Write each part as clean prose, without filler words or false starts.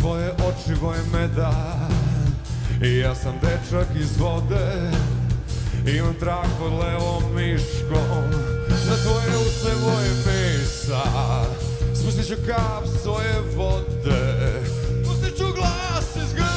tvoje oči boje meda i ja sam dečak iz vode. Imam trak pod levom miškom, na tvoje usne boje mesa. Spustit ću kap svoje vode, pustit ću glas iz grla.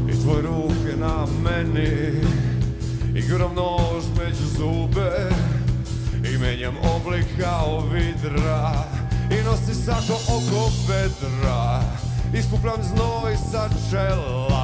I tvoje ruke na meni, igram nož među zube i menjam oblik kao vidra i nosim sako oko bedra, iskupljam znoj sa čela.